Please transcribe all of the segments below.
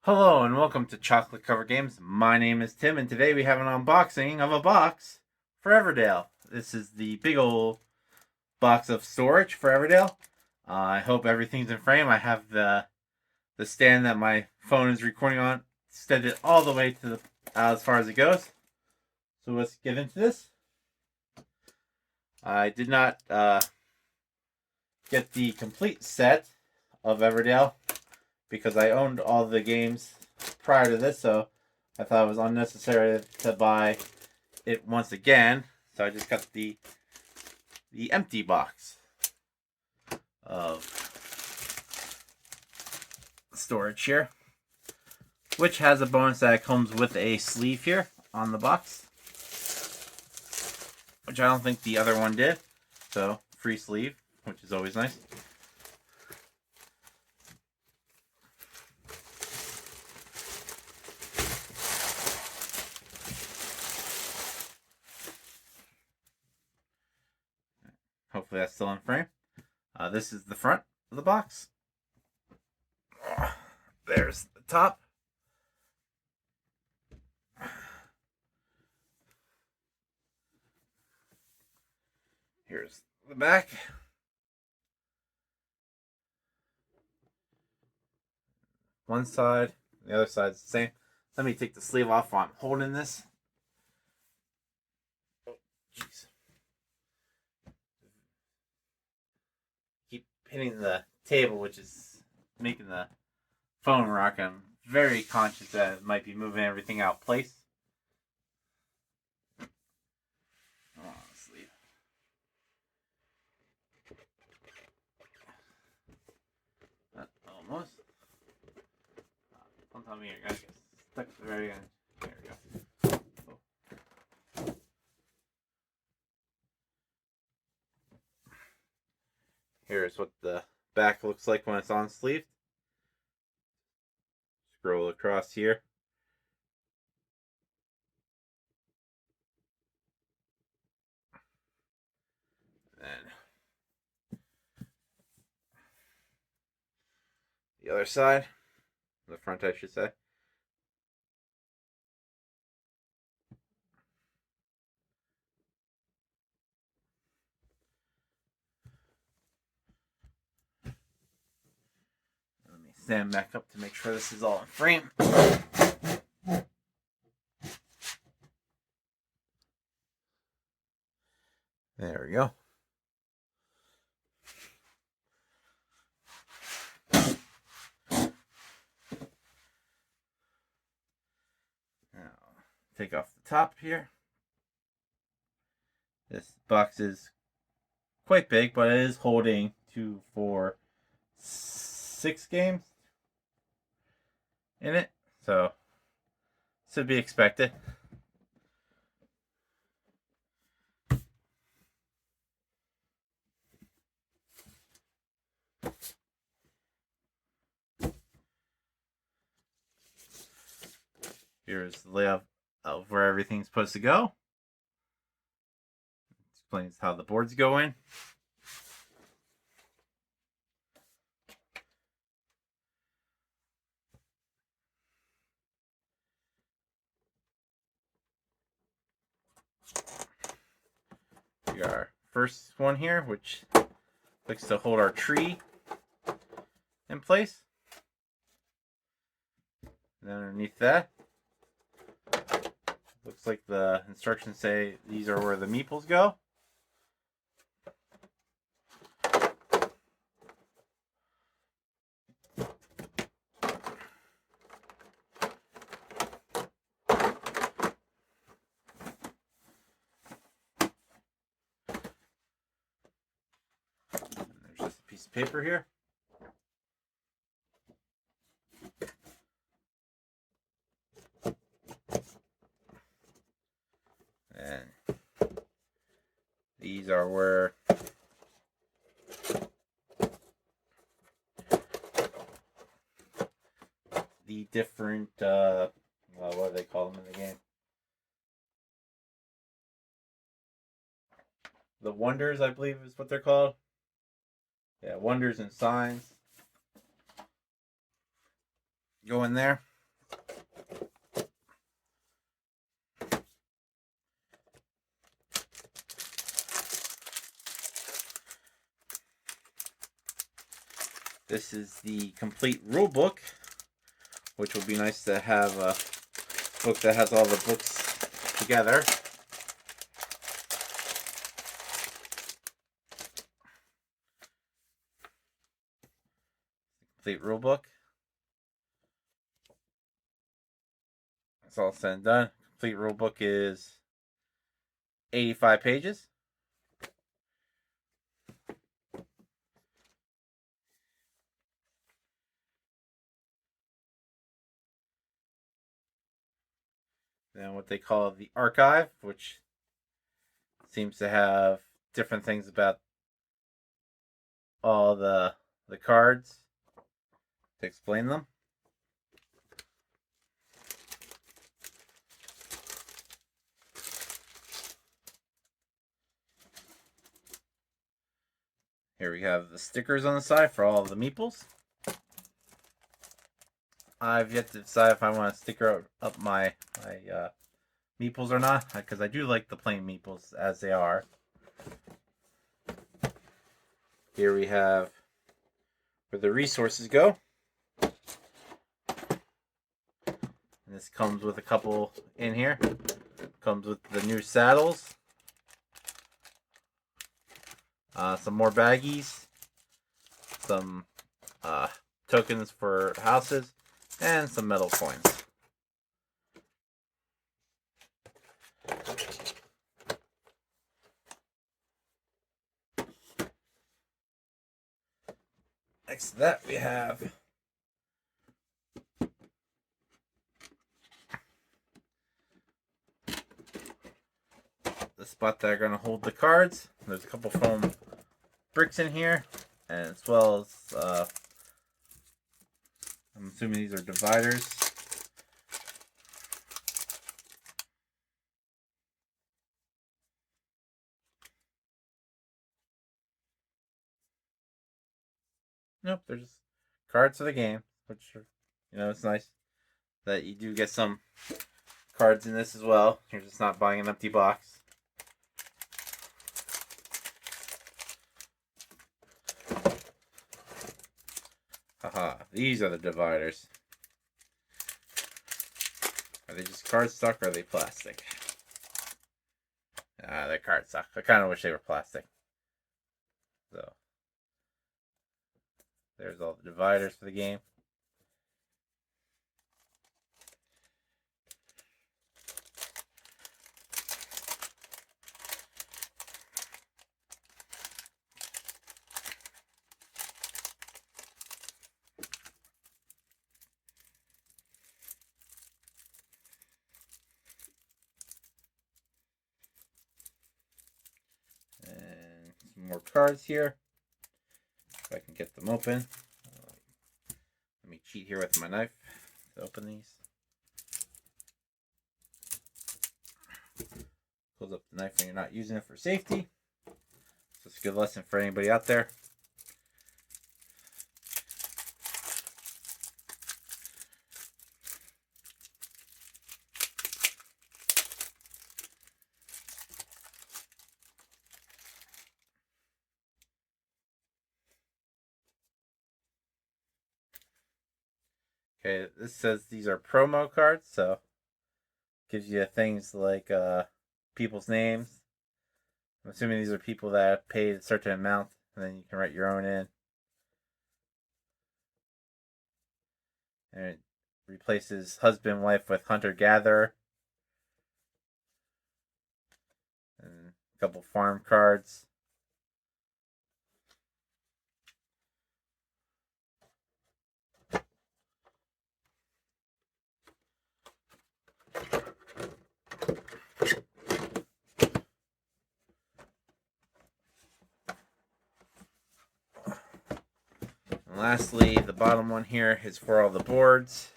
Hello and welcome to Chocolate Cover Games. My name is Tim, and today we have an unboxing of a box for Everdell. This is the big old box of storage for Everdell. I hope everything's in frame. I have the stand that my phone is recording on extended all the way to the as far as it goes. So let's get into this. I did not get the complete set of Everdell because I owned all the games prior to this, so I thought it was unnecessary to buy it once again. So I just got the empty box of storage here, which has a bonus that it comes with a sleeve here on the box, which I don't think the other one did. So free sleeve, which is always nice. Hopefully that's still in frame. This is the front of the box. There's the top. Here's the back. One side, the other side's the same. Let me take the sleeve off while I'm holding this. Oh, jeez. Keep hitting the table, which is making the phone rock. I'm very conscious that it might be moving everything out of place. Sleeve. Almost. Don't tell me you're gonna get stuck at the very end. There we go. Oh. Here's what the back looks like when it's on sleeve. Scroll across here. Then the other side, the front I should say. Let me stand back up to make sure this is all in frame. There we go. Now, take off the top here. This box is quite big, but it is holding 2, 4, 6 games in it, so to be expected. Here's the layout of where everything's supposed to go. Explains how the boards go in. We got our first one here, which looks to hold our tree in place. And then underneath that, looks like the instructions say these are where the meeples go. And there's just a piece of paper here. And these are where the different, what do they call them in the game? The wonders, I believe is what they're called. Yeah, wonders and signs go in there. This is the complete rule book, which will be nice to have a book that has all the books together. Complete rule book. It's all said and done. Complete rule book is 85 pages. Then what they call the archive, which seems to have different things about all the cards to explain them. Here we have the stickers on the side for all of the meeples. I've yet to decide if I want to sticker up my meeples or not, because I do like the plain meeples as they are. Here we have where the resources go. And this comes with a couple in here. Comes with the new saddles. Some more baggies. Some tokens for houses. And some metal coins. Next to that we have the spot that are going to hold the cards. There's a couple foam bricks in here, and as well as I'm assuming these are dividers. Nope, they're just cards for the game, which are, it's nice that you do get some cards in this as well. You're just not buying an empty box. Haha, these are the dividers. Are they just cardstock or are they plastic? They're cardstock. I kind of wish they were plastic. So, there's all the dividers for the game. And some more cards here. If I can get them open. Let me cheat here with my knife to open these. Close up the knife when you're not using it for safety. So it's a good lesson for anybody out there. Okay, this says these are promo cards, so gives you things like people's names. I'm assuming these are people that have paid a certain amount, and then you can write your own in. And it replaces husband, wife with hunter, gatherer. And a couple farm cards. And lastly, the bottom one here is for all the boards.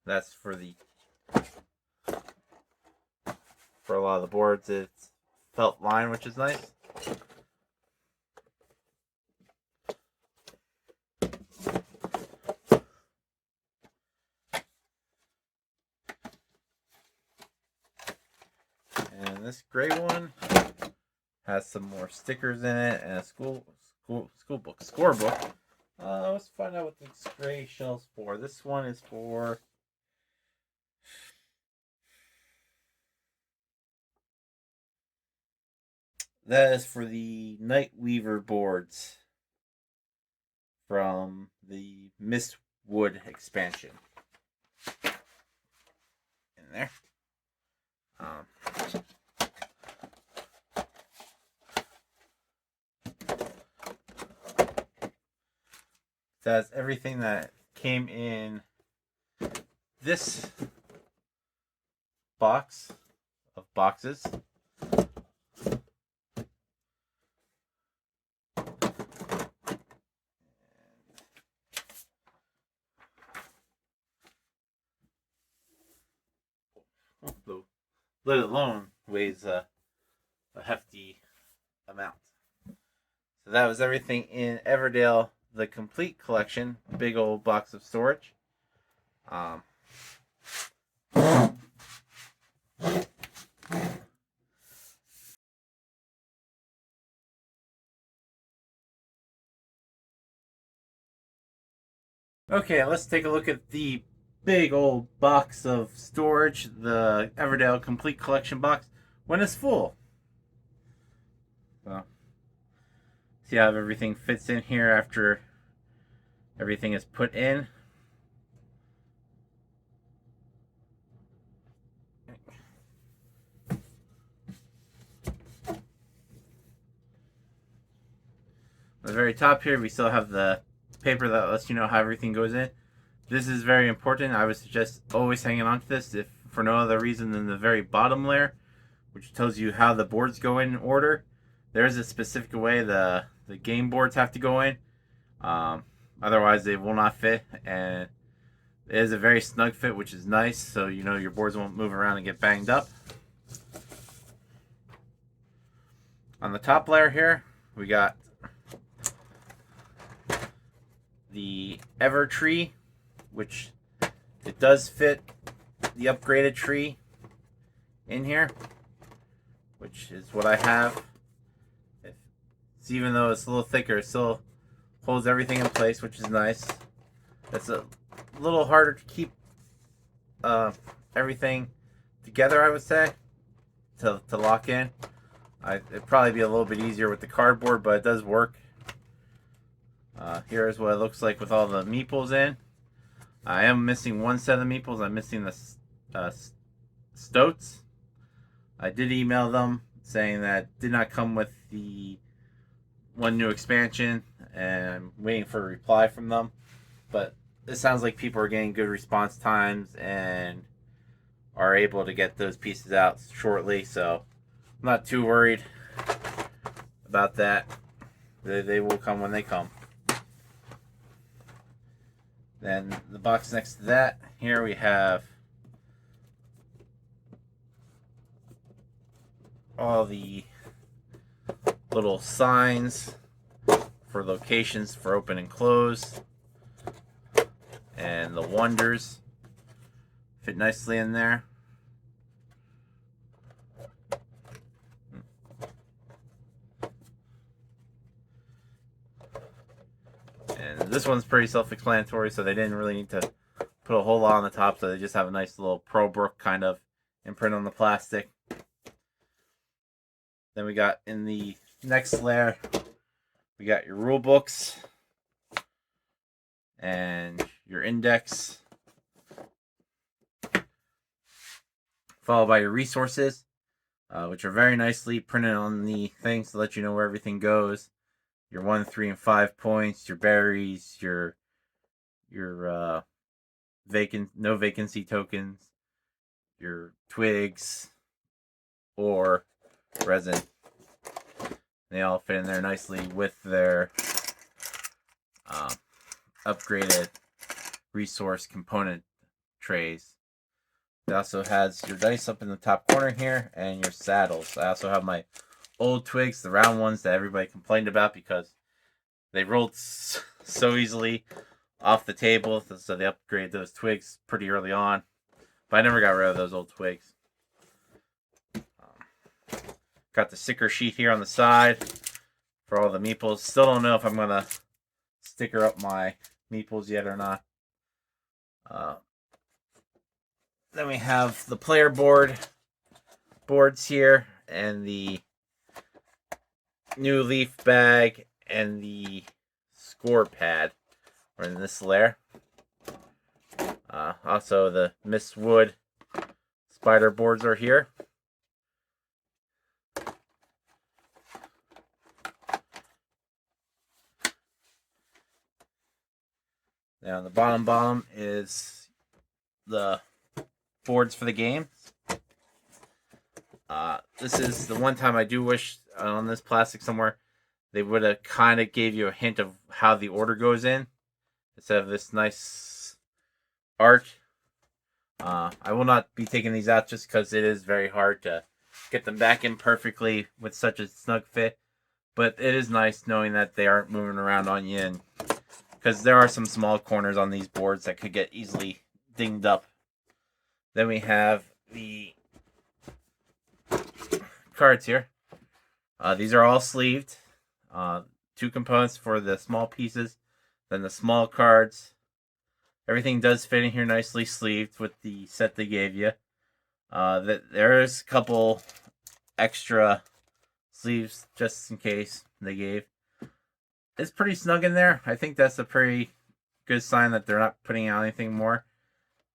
That's for a lot of the boards. It's felt line, which is nice. And this gray one has some more stickers in it and a school book, scorebook. Let's find out what this gray shell's for. This one is for that is for the Night Weaver boards from the Mistwood expansion. In there. That's everything that came in this box of boxes. The lid alone weighs a hefty amount. So that was everything in Everdell, the complete collection. Big old box of storage. Okay, let's take a look at the big old box of storage, the Everdell complete collection box, when it's full. So, see how everything fits in here after everything is put in. At the very top here, we still have the paper that lets you know how everything goes in. This is very important. I would suggest always hanging on to this, if for no other reason than the very bottom layer, which tells you how the boards go in order. There's a specific way the game boards have to go in. Otherwise, they will not fit, and it is a very snug fit, which is nice, so you know your boards won't move around and get banged up. On the top layer here, we got the Ever tree, which it does fit the upgraded tree in here, which is what I have. It's, even though it's a little thicker, it still holds everything in place, which is nice. It's a little harder to keep everything together, I would say, to lock in. It'd probably be a little bit easier with the cardboard, but it does work. Here's what it looks like with all the meeples in. I am missing one set of meeples. I'm missing the stoats. I did email them saying that did not come with the one new expansion, and I'm waiting for a reply from them. But it sounds like people are getting good response times and are able to get those pieces out shortly, so I'm not too worried about that. They will come when they come. Then the box next to that, here we have all the little signs for locations for open and close, and the wonders fit nicely in there. And this one's pretty self-explanatory, so they didn't really need to put a whole lot on the top, so they just have a nice little Probrook kind of imprint on the plastic. Then we got in the next layer, we got your rule books and your index, followed by your resources, which are very nicely printed on the things to let you know where everything goes. Your 1, 3, and 5 points, your berries, your no vacancy tokens, your twigs, or resin. They all fit in there nicely with their upgraded resource component trays. It also has your dice up in the top corner here and your saddles. I also have my old twigs, the round ones that everybody complained about because they rolled so easily off the table, so they upgraded those twigs pretty early on. But I never got rid of those old twigs. Got the sticker sheet here on the side for all the meeples. Still don't know if I'm going to sticker up my meeples yet or not. Then we have the player boards here, and the new leaf bag, and the score pad are in this layer. Also, the Miss Wood spider boards are here. Now, the bottom is the boards for the games. This is the one time I do wish on this plastic somewhere they would have kind of gave you a hint of how the order goes in instead of this nice arc. I will not be taking these out just because it is very hard to get them back in perfectly with such a snug fit. But it is nice knowing that they aren't moving around on you, and because there are some small corners on these boards that could get easily dinged up. Then we have the cards here. These are all sleeved. 2 components for the small pieces, then the small cards. Everything does fit in here nicely sleeved with the set they gave you. There is a couple extra sleeves just in case they gave. It's pretty snug in there. I think that's a pretty good sign that they're not putting out anything more.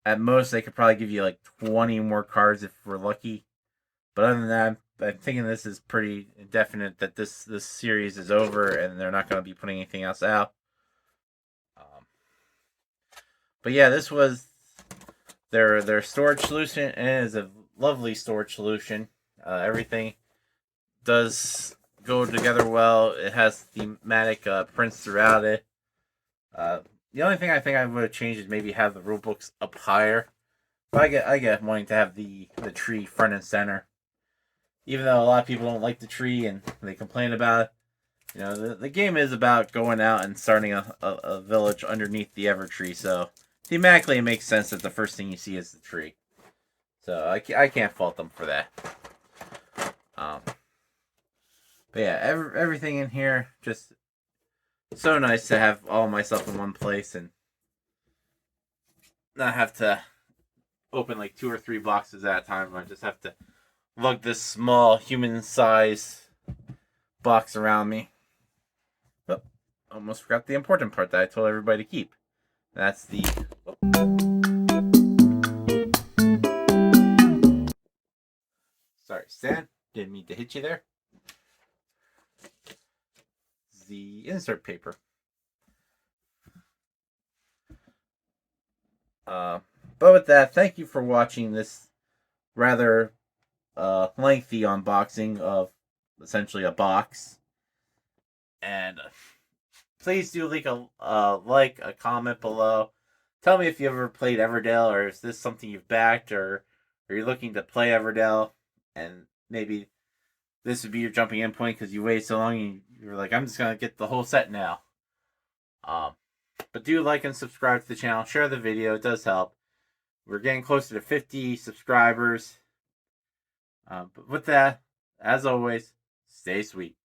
At most, they could probably give you like 20 more cards if we're lucky. But other than that, I'm thinking this is pretty definite that this series is over and they're not going to be putting anything else out. But yeah, this was their storage solution, and it is a lovely storage solution. Everything does go together well. It has thematic prints throughout it. The only thing I think I would have changed is maybe have the rule books up higher. But I get wanting to have the tree front and center. Even though a lot of people don't like the tree and they complain about it, you know, the game is about going out and starting a village underneath the Evertree. So thematically, it makes sense that the first thing you see is the tree. So I can't fault them for that. But yeah, everything in here just so nice to have all my stuff in one place and not have to open like 2 or 3 boxes at a time. I just have to lug this small human-size box around me. Oh, almost forgot the important part that I told everybody to keep. That's the... Sorry, Stan. Didn't mean to hit you there. The insert paper. But with that, thank you for watching this rather lengthy unboxing of essentially a box. And please do leave a comment below. Tell me if you ever played Everdell, or is this something you've backed, or are you looking to play Everdell, and maybe this would be your jumping in point because you waited so long and you're like, I'm just going to get the whole set now. But do like and subscribe to the channel. Share the video. It does help. We're getting closer to 50 subscribers. But with that, as always, stay sweet.